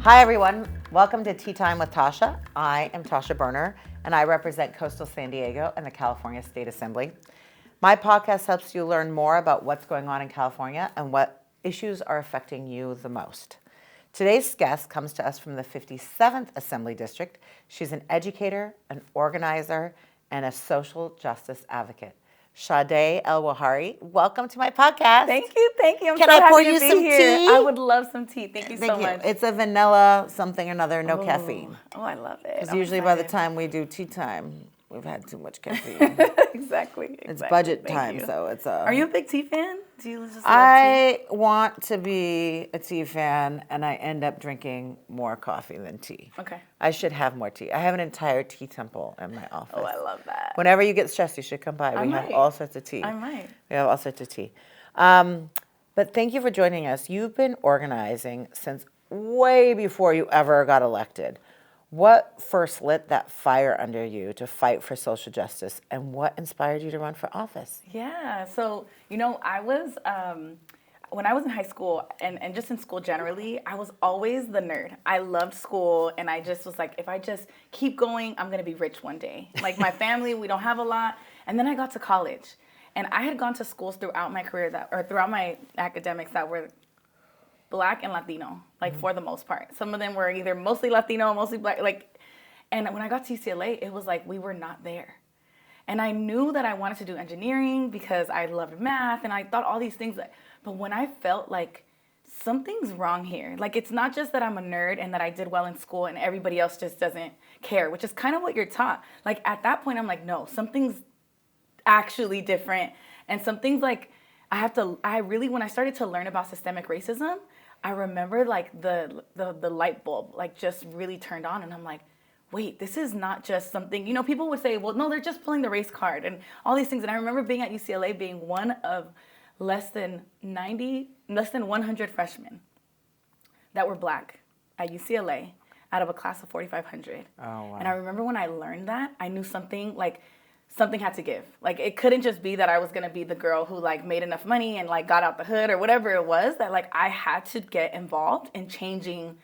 Hi everyone, welcome to Tea Time with Tasha. I am Tasha Berner and I represent Coastal San Diego and the California State Assembly. My podcast helps you learn more about what's going on in California and what issues are affecting you the most. Today's guest comes to us from the 57th Assembly District. She's an educator, an organizer, and a social justice advocate. Sade Elhawary, welcome to my podcast. Thank you. I'm Can so I happy pour to you be some here. tea? I would love some tea. Thank you so much. It's a vanilla something or another, no caffeine. Oh, I love it. Because I'm usually by the excited. time we do tea time, we've had too much caffeine. Exactly. It's budget Thank time, you. so it's a... Are you a big tea fan? Do you just love tea? I want to be a tea fan, and I end up drinking more coffee than tea. Okay. I should have more tea. I have an entire tea temple in my office. Oh, I love that. Whenever you get stressed, you should come by. I We have might. all sorts of tea. I might. We have all sorts of tea. But thank you for joining us. You've been organizing since way before you ever got elected. What first lit that fire under you to fight for social justice, and what inspired you to run for office? Yeah. So, I was, when I was in high school and just in school generally, I was always the nerd. I loved school, and I just was like, if I just keep going, I'm going to be rich one day. Like my family, we don't have a lot. And then I got to college, and I had gone to schools throughout my career throughout my academics that were Black and Latino, for the most part. Some of them were either mostly Latino, mostly Black, and when I got to UCLA, it was like we were not there. And I knew that I wanted to do engineering because I loved math and I thought all these things. But when I felt like something's wrong here, like it's not just that I'm a nerd and that I did well in school and everybody else just doesn't care, which is kind of what you're taught. Like at that point, I'm like, no, something's actually different. And some things when I started to learn about systemic racism, I remember like the light bulb just really turned on, and I'm like, wait, this is not just something, people would say, well, no, they're just pulling the race card and all these things. And I remember being at UCLA, being one of less than 100 freshmen that were Black at UCLA out of a class of 4,500. Oh, wow. And I remember when I learned that, I knew something had to give. Like it couldn't just be that I was gonna be the girl who made enough money and got out the hood or whatever it was, that I had to get involved in changing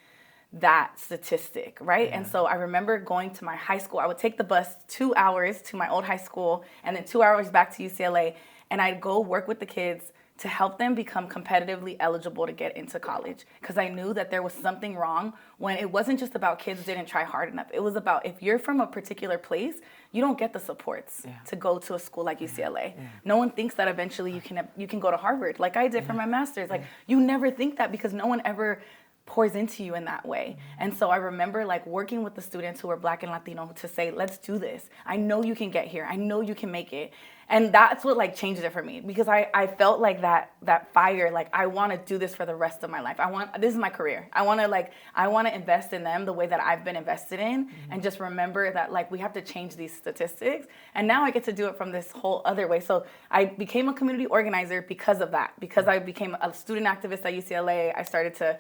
that statistic, right? Yeah. And so I remember going to my high school. I would take the bus 2 hours to my old high school and then 2 hours back to UCLA, and I'd go work with the kids to help them become competitively eligible to get into college, because I knew that there was something wrong when it wasn't just about kids didn't try hard enough. It was about, if you're from a particular place, you don't get the supports to go to a school like UCLA. Yeah. No one thinks that eventually you can go to Harvard like I did for my master's. You never think that because no one ever pours into you in that way. And so I remember working with the students who were Black and Latino to say, let's do this. I know you can get here. I know you can make it. And that's what changed it for me, because I felt that fire, I want to do this for the rest of my life. This is my career. I want to invest in them the way that I've been invested in, and just remember that we have to change these statistics. And now I get to do it from this whole other way. So I became a community organizer because of that, because I became a student activist at UCLA. I started to,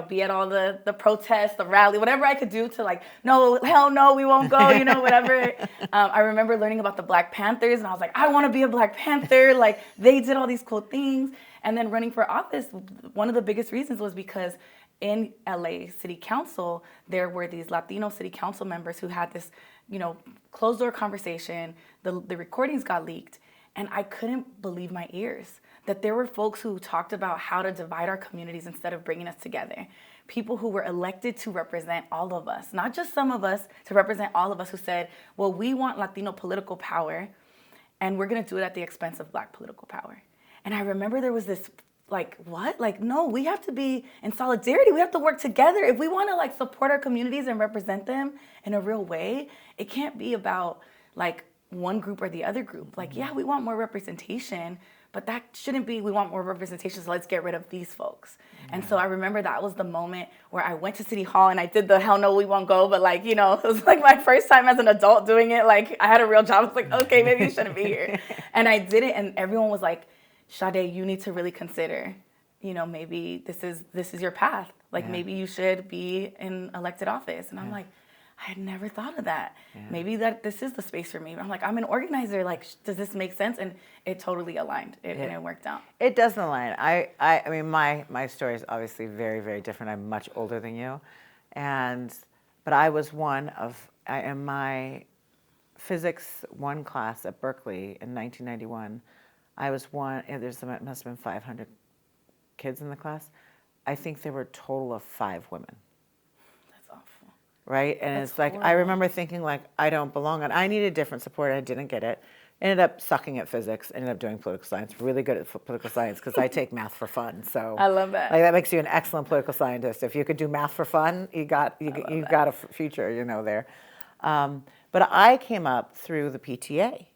be at all the protests, the rally, whatever I could do to no, hell no, we won't go, whatever. I remember learning about the Black Panthers, and I was like, I want to be a Black Panther. They did all these cool things. And then running for office, one of the biggest reasons was because in LA City Council, there were these Latino city council members who had this, closed door conversation. The recordings got leaked, and I couldn't believe my ears that there were folks who talked about how to divide our communities instead of bringing us together. People who were elected to represent all of us, not just some of us, to represent all of us, who said, well, we want Latino political power, and we're going to do it at the expense of Black political power. And I remember there was this, what? No, we have to be in solidarity. We have to work together. If we want to, support our communities and represent them in a real way, it can't be about, one group or the other group. Yeah, we want more representation, but that shouldn't be, we want more representation, so let's get rid of these folks. Yeah. And so I remember that was the moment where I went to City Hall and I did the hell no, we won't go, but it was my first time as an adult doing it. I had a real job. I was like, okay, maybe you shouldn't be here. And I did it, and everyone was like, Sade, you need to really consider, maybe this is your path. Maybe you should be in elected office. And I'm like, I had never thought of that. Yeah. Maybe this is the space for me. I'm like, I'm an organizer. Does this make sense? And it totally aligned. And it worked out. It doesn't align. I mean, my story is obviously very, very different. I'm much older than you. But I was in my physics 1 class at Berkeley in 1991, I was one, there must have been 500 kids in the class. I think there were a total of 5 women. That's awful. Right? And That's it's like, horrible. I remember thinking like, I don't belong. And I needed different support. I didn't get it. Ended up sucking at physics, ended up doing political science, really good at political science because I take math for fun. So I love that. Like that makes you an excellent political scientist. If you could do math for fun, you got a future, there. But I came up through the PTA.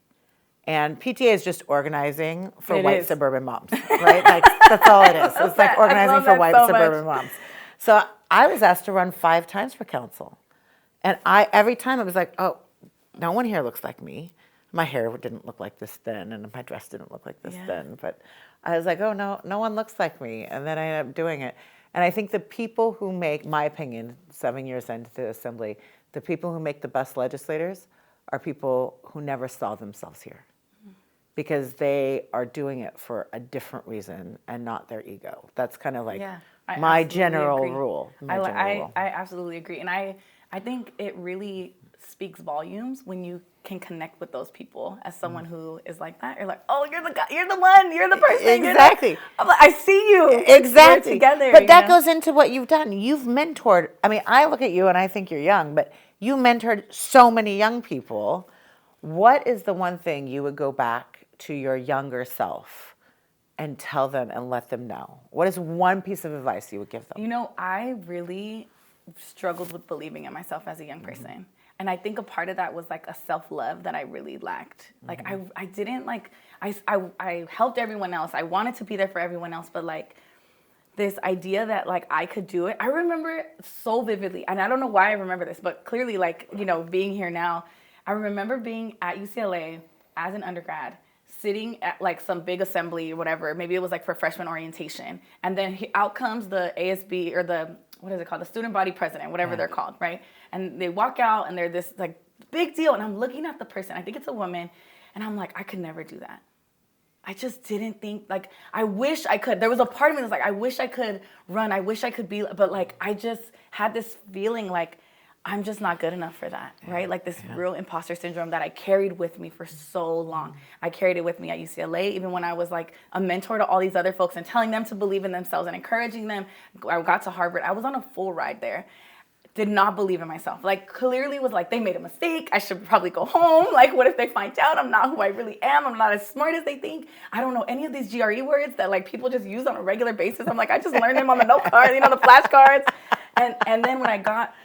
And PTA is just organizing for white suburban moms, right? Like, that's all it is. It's like organizing for white suburban moms. So I was asked to run 5 times for council. And every time it was like, oh, no one here looks like me. My hair didn't look like this then, and my dress didn't look like this then. But I was like, oh, no one looks like me. And then I ended up doing it. And I think the people who make, my opinion, 7 years into the assembly, the people who make the best legislators are people who never saw themselves here. Because they are doing it for a different reason and not their ego. That's kind of like my general rule. I absolutely agree. And I think it really speaks volumes when you can connect with those people as someone who is like that. You're like, oh, you're the guy, you're the one, you're the person. Exactly. I'm like, I see you. Exactly. We're together. But that goes into what you've done. You've mentored. I mean, I look at you and I think you're young, but you mentored so many young people. What is the one thing you would go back to your younger self and tell them and let them know? What is one piece of advice you would give them? I really struggled with believing in myself as a young person. And I think a part of that was like a self-love that I really lacked. Like I didn't like, I helped everyone else. I wanted to be there for everyone else, but like this idea that like I could do it. I remember so vividly, and I don't know why I remember this, but clearly like, being here now, I remember being at UCLA as an undergrad, sitting at like some big assembly or whatever. Maybe it was like for freshman orientation. And then out comes the ASB or the, what is it called? The student body president, whatever they're called, right? And they walk out and they're this like big deal. And I'm looking at the person, I think it's a woman. And I'm like, I could never do that. I just didn't think, like, I wish I could. There was a part of me that's like, I wish I could run. I wish I could be, but like, I just had this feeling like, I'm just not good enough for that, right? Like this real imposter syndrome that I carried with me for so long. I carried it with me at UCLA, even when I was like a mentor to all these other folks and telling them to believe in themselves and encouraging them. I got to Harvard. I was on a full ride there. Did not believe in myself. Like clearly was like, they made a mistake. I should probably go home. Like what if they find out I'm not who I really am? I'm not as smart as they think. I don't know any of these GRE words that like people just use on a regular basis. I'm like, I just learned them on the note card, the flashcards. And then when I got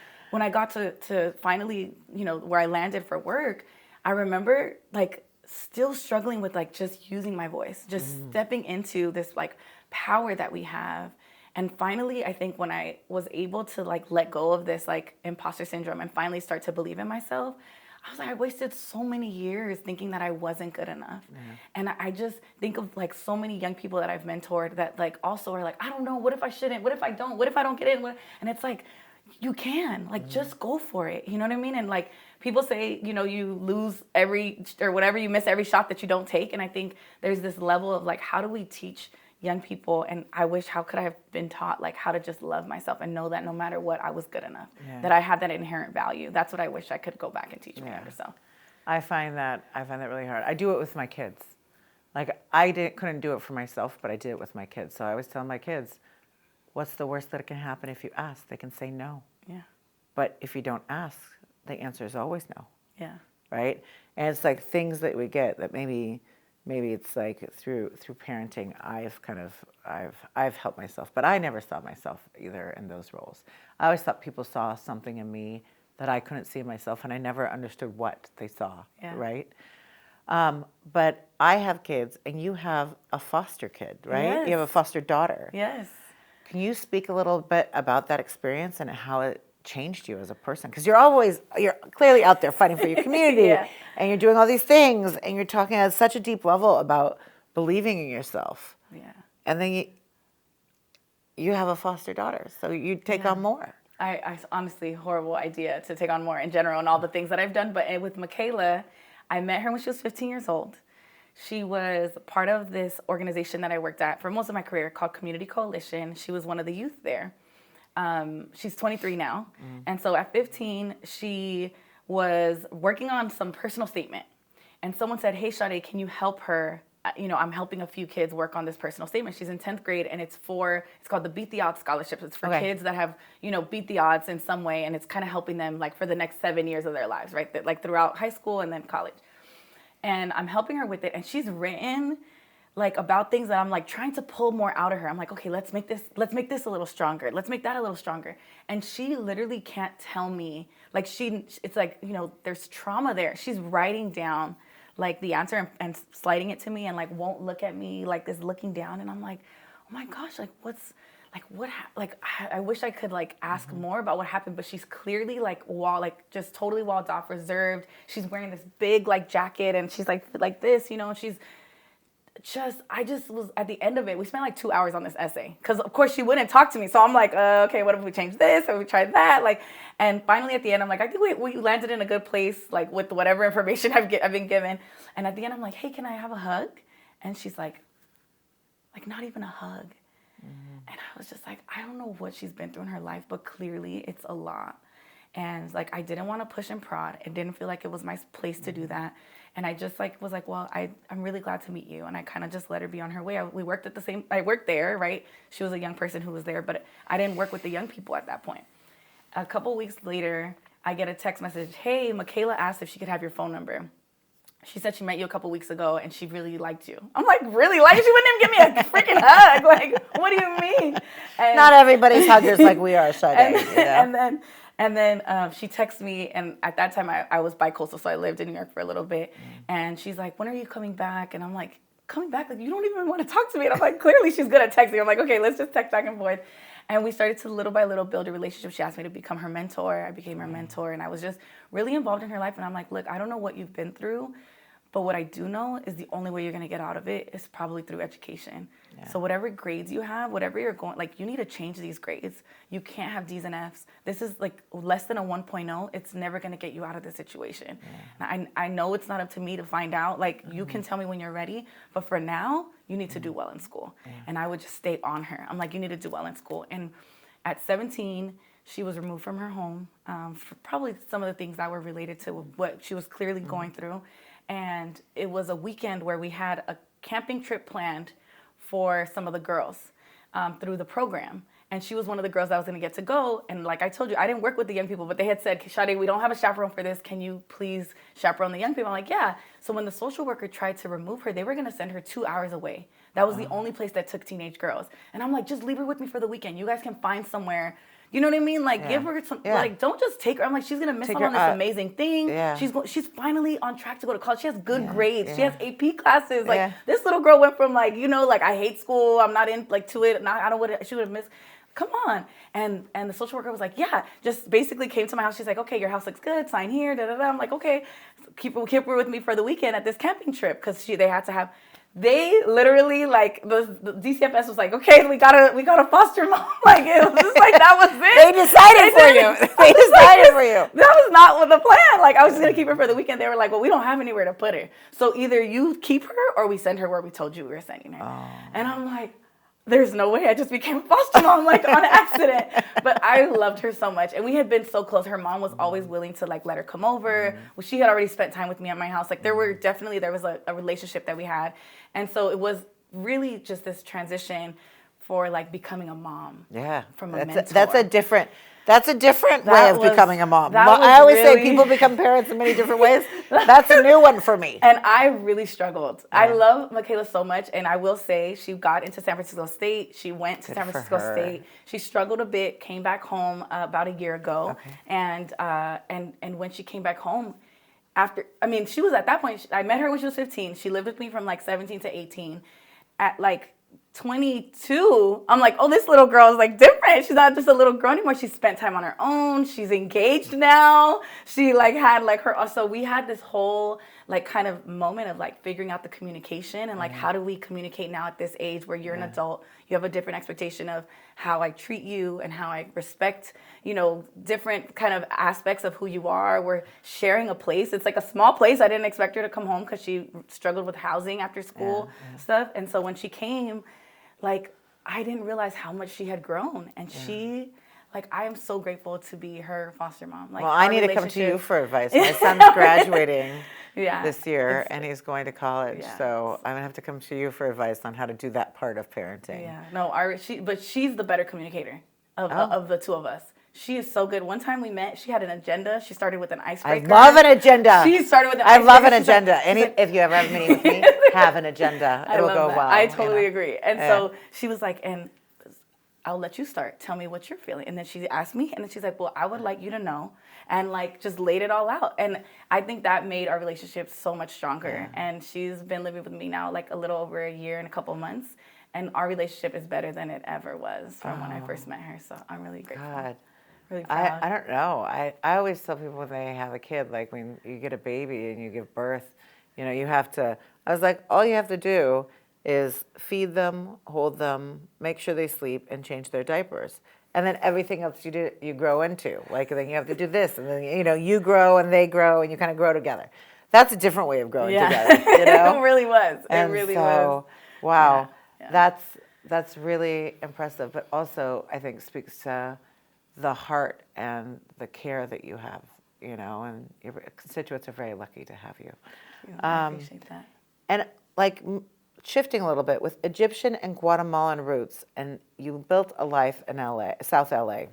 to finally, where I landed for work, I remember like still struggling with like just using my voice, just stepping into this like power that we have. And finally, I think when I was able to like let go of this like imposter syndrome and finally start to believe in myself, I was like, I wasted so many years thinking that I wasn't good enough. And I just think of like so many young people that I've mentored that like also are like, I don't know, what if I shouldn't? What if I don't? What if I don't get in? And it's like, you can, like, just go for it. You know what I mean? And like people say, you lose you miss every shot that you don't take. And I think there's this level of like, how do we teach young people? And I wish, how could I have been taught like how to just love myself and know that no matter what, I was good enough, that I had that inherent value. That's what I wish I could go back and teach my younger self. I find that really hard. I do it with my kids. Like couldn't do it for myself, but I did it with my kids. So I always tell my kids, what's the worst that can happen if you ask? They can say no. Yeah. But if you don't ask, the answer is always no. Yeah. Right? And it's like things that we get that maybe it's like through parenting, I've helped myself, but I never saw myself either in those roles. I always thought people saw something in me that I couldn't see in myself, and I never understood what they saw. Right? But I have kids, and you have a foster kid, right? Yes. You have a foster daughter. Yes. Can you speak a little bit about that experience and how it changed you as a person? Because you're clearly out there fighting for your community, and you're doing all these things, and you're talking at such a deep level about believing in yourself. Yeah. And then you have a foster daughter, so you take on more. I honestly, horrible idea to take on more in general and all the things that I've done. But with Michaela, I met her when she was 15 years old. She was part of this organization that I worked at for most of my career called Community Coalition. She was one of the youth there. She's 23 now. And so at 15, she was working on some personal statement. And someone said, hey, Sade, can you help her? I'm helping a few kids work on this personal statement. She's in 10th grade, and it's called the Beat the Odds Scholarships. It's for kids that have, beat the odds in some way, and it's kind of helping them, like, for the next 7 years of their lives, right? Like, throughout high school and then college. And I'm helping her with it, and she's written, like, about things that I'm, like, trying to pull more out of her. I'm like, okay, let's make this a little stronger. Let's make that a little stronger. And she literally can't tell me, like, it's like, there's trauma there. She's writing down, like, the answer and sliding it to me, and, like, won't look at me, like, is looking down. And I'm like, oh my gosh, like, I wish I could, like, ask more about what happened, but she's clearly, like, just totally walled off, reserved. She's wearing this big, like, jacket, and she's like this, and she's I just was at the end of it. We spent like 2 hours on this essay because, of course, she wouldn't talk to me. So I'm like, okay, what if we change this or we try that? Like, and finally at the end, I'm like, I think we landed in a good place, like, with whatever information I've been given. And at the end, I'm like, hey, can I have a hug? And she's like, not even a hug. And I was just like, I don't know what she's been through in her life, but clearly it's a lot. And, like, I didn't want to push and prod. It didn't feel like it was my place to do that. And I just, like, was like, well, I'm really glad to meet you. And I kind of just let her be on her way. We worked I worked there, right? She was a young person who was there, but I didn't work with the young people at that point. A couple weeks later, I get a text message, hey, Michaela asked if she could have your phone number. She said she met you a couple weeks ago and she really liked you. I'm like, really? Like, she wouldn't even give me a freaking hug. Like, what do you mean? And not everybody's huggers like we are, Sade. And then she texted me, and at that time I was bi-coastal, so I lived in New York for a little bit. And she's like, when are you coming back? And I'm like, coming back? Like, you don't even want to talk to me. And I'm like, clearly she's good at texting. I'm like, okay, let's just text back and forth. And we started to little by little build a relationship. She asked me to become her mentor. I became her mentor, and I was just really involved in her life. And I'm like, look, I don't know what you've been through, but what I do know is the only way you're going to get out of it is probably through education. Yeah. So whatever grades you have, whatever you're going, like, you need to change these grades. You can't have D's and F's. This is, like, less than a 1.0. It's never going to get you out of this situation. Yeah. I know it's not up to me to find out. Like, you can tell me when you're ready, but for now, you need to do well in school. Yeah. And I would just stay on her. I'm like, you need to do well in school. And at 17, she was removed from her home for probably some of the things that were related to what she was clearly going through. And it was a weekend where we had a camping trip planned for some of the girls through the program. And she was one of the girls that was going to get to go. And like I told you, I didn't work with the young people, but they had said, Sade, we don't have a chaperone for this. Can you please chaperone the young people? I'm like, yeah. So when the social worker tried to remove her, they were going to send her 2 hours away. That was the only place that took teenage girls. And I'm like, just leave her with me for the weekend. You guys can find somewhere. You know what I mean? Like, give her some, like, don't just take her. I'm like, she's going to miss out on this amazing thing. Yeah. She's finally on track to go to college. She has good grades. Yeah. She has AP classes. Like, this little girl went from, like, like, I hate school. I'm not in, like, to it. I don't know what she would have missed. Come on. And the social worker was like, yeah, just basically came to my house. She's like, okay, your house looks good. Sign here. Da, da, da. I'm like, okay, keep her with me for the weekend at this camping trip because they had to have. They literally, like, the DCFS was like, okay, we got a foster mom. Like, it was just like, that was it. They decided for you. They decided for you. That was not the plan. Like, I was just going to keep her for the weekend. They were like, well, we don't have anywhere to put her. So either you keep her or we send her where we told you we were sending her. Oh. And I'm like, there's no way I just became a foster mom, like, on accident. But I loved her so much. And we had been so close. Her mom was always willing to, like, let her come over. Well, she had already spent time with me at my house. Like, there was a relationship that we had. And so it was really just this transition for, like, becoming a mom. Yeah. From a mentor. That's a different way of becoming a mom. I always say people become parents in many different ways. That's a new one for me. And I really struggled. Yeah. I love Michaela so much. And I will say she got into San Francisco State. She went to San Francisco State. She struggled a bit, came back home about a year ago. Okay. And when she came back home, she was at that point, I met her when she was 15. She lived with me from like 17 to 18. At like 22, I'm like, oh, this little girl is like different. She's not just a little girl anymore. She spent time on her own. She's engaged now. She like had like her, so we had this whole like kind of moment of like figuring out the communication and like how do we communicate now at this age where you're an adult, you have a different expectation of how I treat you and how I respect, different kind of aspects of who you are. We're sharing a place. It's like a small place. I didn't expect her to come home because she struggled with housing after school stuff. And so when she came, like, I didn't realize how much she had grown. And she, like I am so grateful to be her foster mom. Like, Well, I our need to come to you relationship- for advice. My son's graduating Yeah, this year, it's- and he's going to college. Yeah. So I'm gonna have to come to you for advice on how to do that part of parenting. Yeah, no, but she's the better communicator of the two of us. She is so good. One time we met, she had an agenda. She started with an I icebreaker. love an agenda. She started with an I icebreaker. love an She's like- agenda. If you ever have a meeting with me, have an agenda. I It'll love go that. well. I you totally know? agree. And so she was like, and I'll let you start. Tell me what you're feeling. And then she asked me, and then she's like, well, I would like you to know, and like just laid it all out. And I think that made our relationship so much stronger. Yeah. And she's been living with me now like a little over a year and a couple months. And our relationship is better than it ever was from when I first met her. So I'm really grateful. God. Really proud. I don't know. I always tell people when they have a kid, like when you get a baby and you give birth, you know, you have to, I was like, all you have to do is feed them, hold them, make sure they sleep, and change their diapers. And then everything else you do, you grow into. Like then you have to do this, and then, you know, you grow and they grow and you kind of grow together. That's a different way of growing together, you know? It really was. And it really so, was. wow, Yeah. that's really impressive, but also I think speaks to the heart and the care that you have, you know, and your constituents are very lucky to have you. I appreciate that. And like shifting a little bit with Egyptian and Guatemalan roots, and you built a life in LA, South LA.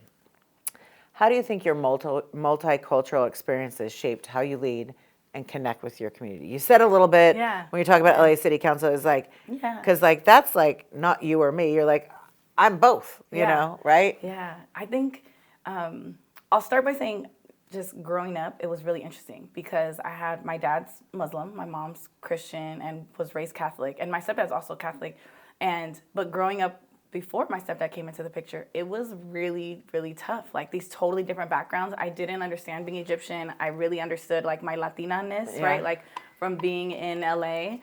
How do you think your multicultural experiences shaped how you lead and connect with your community? You said a little bit when you talk about LA City Council, it's like, because like that's like not you or me. You're like, I'm both, you know, right? Yeah, I think I'll start by saying just growing up, it was really interesting because I had my dad's Muslim, my mom's Christian, and was raised Catholic, and my stepdad's also Catholic. But growing up before my stepdad came into the picture, it was really, really tough. Like these totally different backgrounds. I didn't understand being Egyptian. I really understood like my Latina-ness, right? Like from being in LA.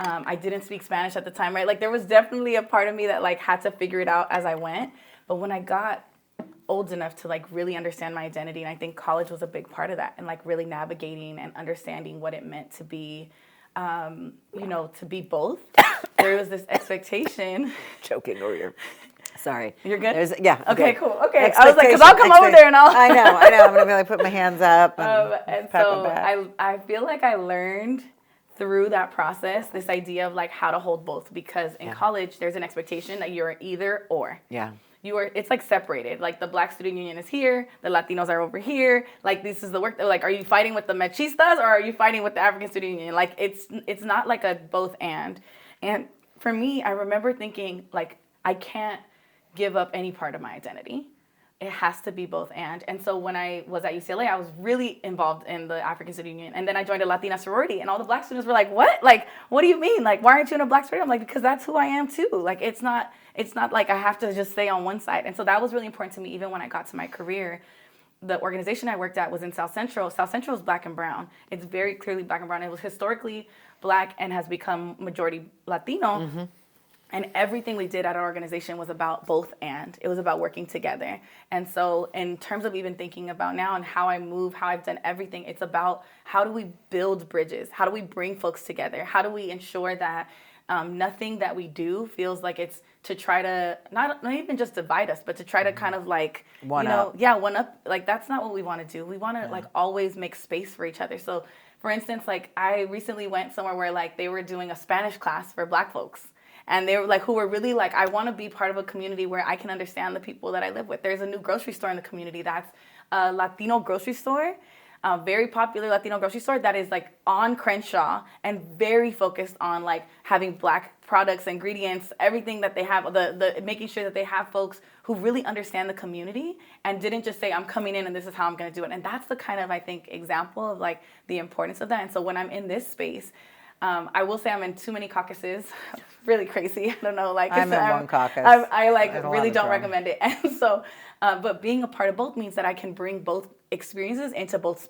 I didn't speak Spanish at the time, right? Like there was definitely a part of me that like had to figure it out as I went. But when I got old enough to like really understand my identity, and I think college was a big part of that, and like really navigating and understanding what it meant to be, you know, to be both. There was this expectation. Choking over your. Sorry. You're good? Okay, cool. Okay. I was like, because I'll come over there and I'll. I know. I'm going to be like, put my hands up and pat so my back. I feel like I learned through that process this idea of like how to hold both, because in college there's an expectation that you're either or. Yeah. It's like separated. Like the Black Student Union is here, the Latinos are over here. Like this is the work. Like, are you fighting with the Machistas or are you fighting with the African Student Union? Like it's not like a both and. And for me, I remember thinking like I can't give up any part of my identity. It has to be both and. And so when I was at UCLA, I was really involved in the African Student Union. And then I joined a Latina sorority, and all the Black students were like, what? Like, what do you mean? Like, why aren't you in a Black sorority? I'm like, because that's who I am too. Like, it's not like I have to just stay on one side. And so that was really important to me, even when I got to my career. The organization I worked at was in South Central. South Central is Black and brown. It's very clearly Black and brown. It was historically Black and has become majority Latino. Mm-hmm. And everything we did at our organization was about both and. It was about working together. And so in terms of even thinking about now and how I move, how I've done everything, it's about how do we build bridges? How do we bring folks together? How do we ensure that nothing that we do feels like it's to try to, not even just divide us, but to try to kind of like, one up. Like that's not what we want to do. We want to like always make space for each other. So for instance, like I recently went somewhere where like they were doing a Spanish class for Black folks. And they were like, who were really like, I want to be part of a community where I can understand the people that I live with. There's a new grocery store in the community that's a Latino grocery store, a very popular Latino grocery store that is like on Crenshaw and very focused on like having Black products, ingredients, everything that they have, the making sure that they have folks who really understand the community and didn't just say, I'm coming in and this is how I'm going to do it. And that's the kind of, I think, example of like the importance of that. And so when I'm in this space, I will say I'm in too many caucuses. Really crazy. I don't know. Like I'm in one caucus. I like really don't recommend it. And so, but being a part of both means that I can bring both experiences into both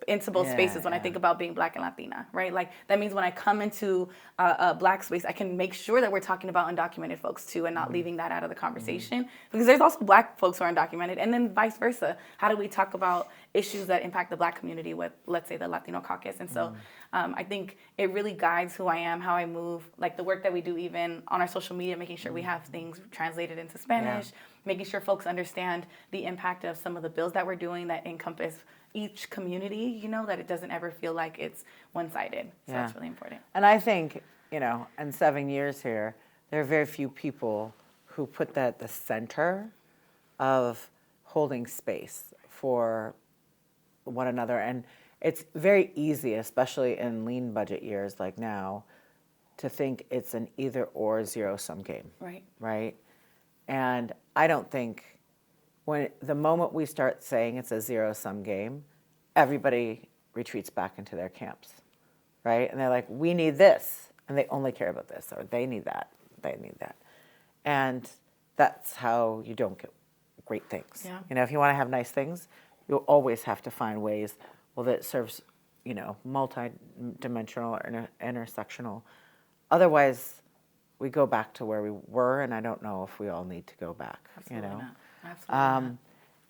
spaces when I think about being Black and Latina, right? Like that means when I come into a Black space, I can make sure that we're talking about undocumented folks too, and not leaving that out of the conversation, because there's also Black folks who are undocumented, and then vice versa. How do we talk about issues that impact the Black community with, let's say, the Latino caucus? And so I think it really guides who I am, how I move, like the work that we do even on our social media, making sure we have things translated into Spanish, making sure folks understand the impact of some of the bills that we're doing that encompass each community, that it doesn't ever feel like it's one-sided. So that's really important. And I think, in 7 years here, there are very few people who put that at the center of holding space for one another. And it's very easy, especially in lean budget years like now, to think it's an either or zero-sum game. Right? And I don't think the moment we start saying it's a zero-sum game, everybody retreats back into their camps, right? And they're like, we need this, and they only care about this, or they need that. And that's how you don't get great things. If you want to have nice things, you'll always have to find ways, that serves, multi-dimensional or intersectional. Otherwise, we go back to where we were, and I don't know if we all need to go back. Absolutely not. Absolutely not.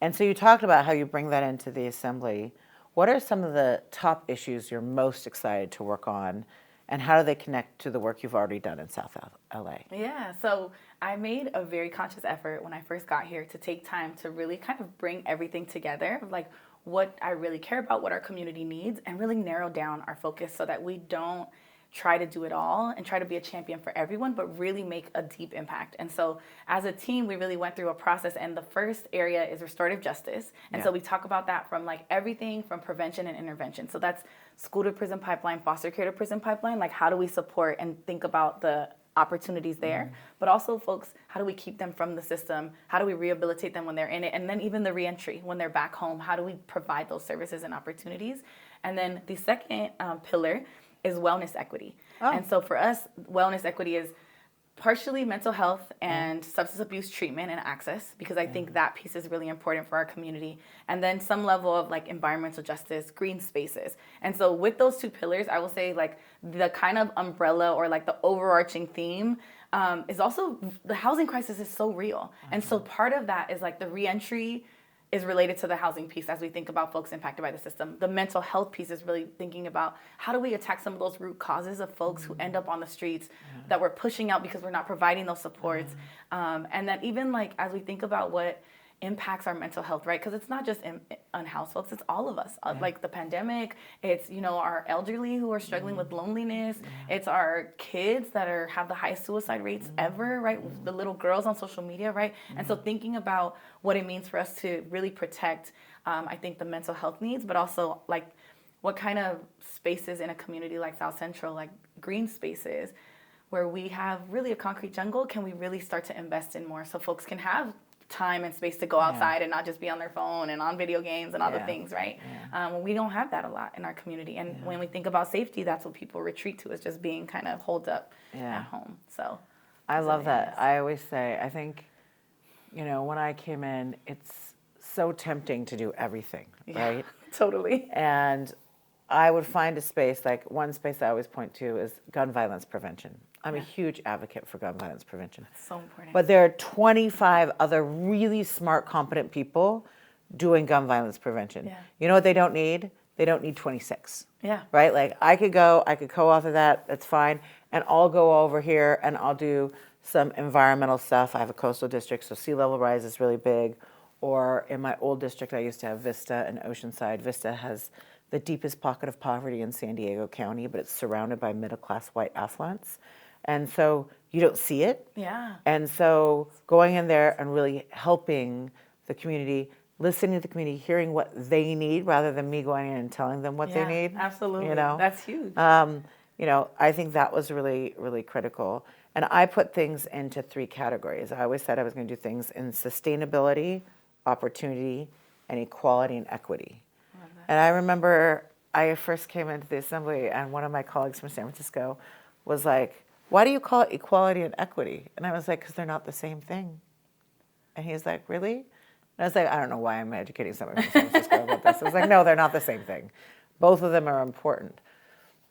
And so you talked about how you bring that into the Assembly. What are some of the top issues you're most excited to work on, and how do they connect to the work you've already done in South LA? Yeah, so I made a very conscious effort when I first got here to take time to really kind of bring everything together, like what I really care about, what our community needs, and really narrow down our focus so that we don't try to do it all and try to be a champion for everyone, but really make a deep impact. And so as a team, we really went through a process, and the first area is restorative justice. And so we talk about that from like everything from prevention and intervention. So that's school to prison pipeline, foster care to prison pipeline, like how do we support and think about the opportunities there, but also folks, how do we keep them from the system? How do we rehabilitate them when they're in it? And then even the reentry, when they're back home, how do we provide those services and opportunities? And then the second pillar is wellness equity. And so for us, wellness equity is partially mental health and substance abuse treatment and access, because I think that piece is really important for our community. And then some level of like environmental justice, green spaces. And so with those two pillars, I will say like the kind of umbrella or like the overarching theme is also the housing crisis is so real. And so part of that is like the reentry is related to the housing piece as we think about folks impacted by the system. The mental health piece is really thinking about how do we attack some of those root causes of folks who end up on the streets that we're pushing out because we're not providing those supports. And that even like as we think about what impacts our mental health, right? Because it's not just unhoused folks, it's all of us. Like the pandemic, it's, our elderly who are struggling with loneliness. It's our kids that have the highest suicide rates ever, right? The little girls on social media, right? And so thinking about what it means for us to really protect, I think, the mental health needs, but also like what kind of spaces in a community like South Central, like green spaces, where we have really a concrete jungle, can we really start to invest in more so folks can have time and space to go outside and not just be on their phone and on video games and all the things, right? We don't have that a lot in our community. And when we think about safety, that's what people retreat to, is just being kind of holed up at home. So I love that. I always say, I think, when I came in, it's so tempting to do everything, right? Totally. And I would find a space, like one space I always point to is gun violence prevention. I'm a huge advocate for gun violence prevention. That's so important. But there are 25 other really smart, competent people doing gun violence prevention. You know what they don't need? They don't need 26. Right? Like I could co-author that, that's fine. And I'll go over here and I'll do some environmental stuff. I have a coastal district, so sea level rise is really big. Or in my old district, I used to have Vista and Oceanside. Vista has the deepest pocket of poverty in San Diego County, but it's surrounded by middle-class white affluence. And so you don't see it. And so going in there and really helping the community, listening to the community, hearing what they need rather than me going in and telling them what they need. Absolutely. That's huge. I think that was really, really critical. And I put things into 3 categories. I always said I was going to do things in sustainability, opportunity, and equality and equity. And I remember I first came into the Assembly and one of my colleagues from San Francisco was like, why do you call it equality and equity? And I was like, because they're not the same thing. And he's like, really? And I was like, I don't know why I'm educating someone from San Francisco about this. I was like, no, they're not the same thing. Both of them are important.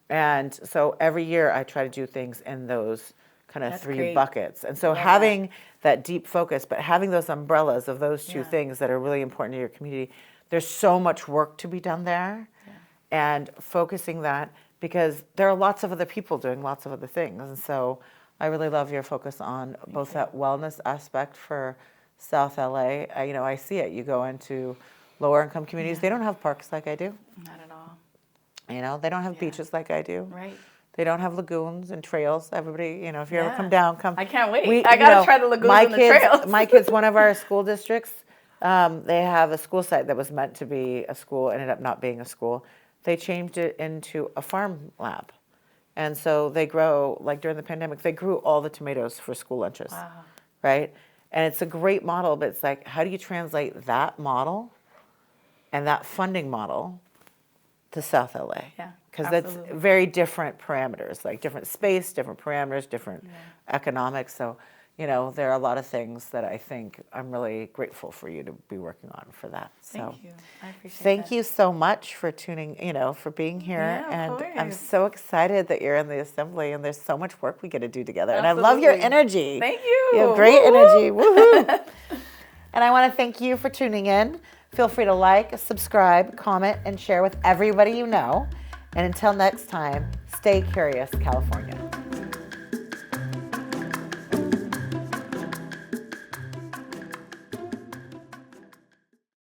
And so every year I try to do things in those kind of That's three great. buckets. And so Love having that deep focus, but having those umbrellas of those two Yeah. things that are really important to your community, there's so much work to be done there. Yeah. And focusing that, because there are lots of other people doing lots of other things. And so I really love your focus on both that wellness aspect for South LA. I see it. You go into lower income communities, they don't have parks like I do. Not at all. They don't have beaches like I do. Right. They don't have lagoons and trails. Everybody, if you ever Yeah. come down, come. I can't wait. I gotta try the lagoons and the trails. My kids, one of our school districts, they have a school site that was meant to be a school, ended up not being a school. They changed it into a farm lab. And so they grow, like during the pandemic, they grew all the tomatoes for school lunches. Wow. Right? And it's a great model, but it's like, how do you translate that model and that funding model to South LA? Yeah, Because that's absolutely. very different parameters, like different space, different parameters, different economics. So, there are a lot of things that I think I'm really grateful for you to be working on for that. So Thank you. I appreciate thank that. you so much for tuning, for being here. Yeah, of And I'm course. so excited that you're in the assembly and there's so much work we get to do together. And I love your Absolutely. energy. Thank you. You have great Woo-hoo. energy. Woohoo. And I want to thank you for tuning in. Feel free to like, subscribe, comment, and share with everybody you know. And until next time, stay curious, California.